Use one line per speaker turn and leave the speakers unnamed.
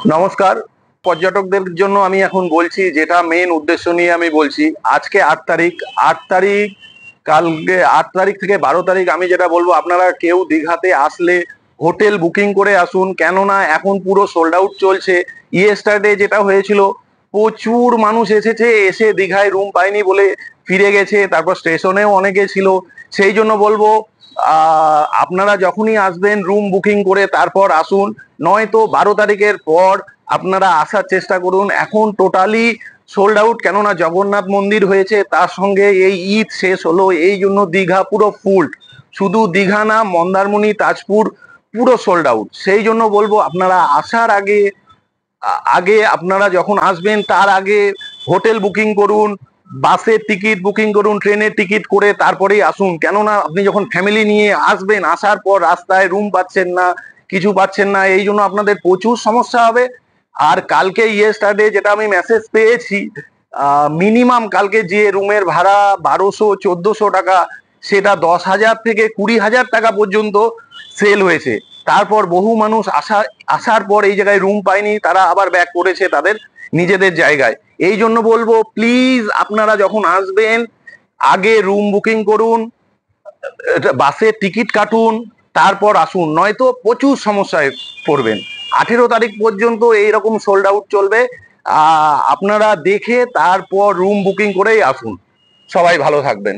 নমস্কার। পর্যটকদের জন্য আমি এখন বলছি, যেটা মেন উদ্দেশ্য নিয়ে আমি বলছি। আজকে 8 তারিখ। 8 তারিখ, কালকে 8 তারিখ থেকে 12 তারিখ আমি যেটা বলবো, আপনারা কেউ দীঘাতে আসলে হোটেল বুকিং করে আসুন, কেননা এখন পুরো সোল্ড আউট চলছে। ইয়েস্টারডে যেটা হয়েছিল, প্রচুর মানুষ এসেছে, এসে দীঘায় রুম পায়নি বলে ফিরে গেছে। তারপর স্টেশনেও অনেকে ছিল। সেই জন্য বলবো, আপনারা যখনই আসবেন রুম বুকিং করে তারপর আসুন, নয়তো 12 তারিখের পর আপনারা আসার চেষ্টা করুন। এখন টোটালি সোল্ড আউট, কেননা জগন্নাথ মন্দির হয়েছে, তার সঙ্গে এই ঈদ শেষ হলো, এই জন্য দীঘা পুরো ফুল। শুধু দীঘা না, মন্দারমণি, তাজপুর পুরো সোল্ড আউট। সেই জন্য বলবো, আপনারা আসার আগে আগে আপনারা যখন আসবেন তার আগে হোটেল বুকিং করুন, বাসের টিকিট বুকিং করুন, ট্রেনের টিকিট করে তারপরেই আসুন। কেননা আপনি যখন ফ্যামিলি নিয়ে আসবেন, আসার পর রাস্তায় রুম পাচ্ছেন না, কিছু পাচ্ছেন না, এই জন্য আপনাদের প্রচুর সমস্যা হবে। আর কালকে ইয়েস্টারডে যেটা আমি মেসেজ পেয়েছি, মিনিমাম কালকে যে রুমের ভাড়া 1200-1400 টাকা, সেটা 10,000 থেকে 20,000 টাকা পর্যন্ত সেল হয়েছে। তারপর বহু মানুষ আসার পর এই জায়গায় রুম পায়নি, তারা আবার ব্যাক করেছে তাদের নিজেদের জায়গায়। এই জন্য বলবো, প্লিজ আপনারা যখন আসবেন আগে রুম বুকিং করুন, বাসের টিকিট কাটুন, তারপর আসুন, নয়তো প্রচুর সমস্যায় পড়বেন। 18 তারিখ পর্যন্ত এইরকম সোল্ড আউট চলবে। আপনারা দেখে তারপর রুম বুকিং করেই আসুন। সবাই ভালো থাকবেন।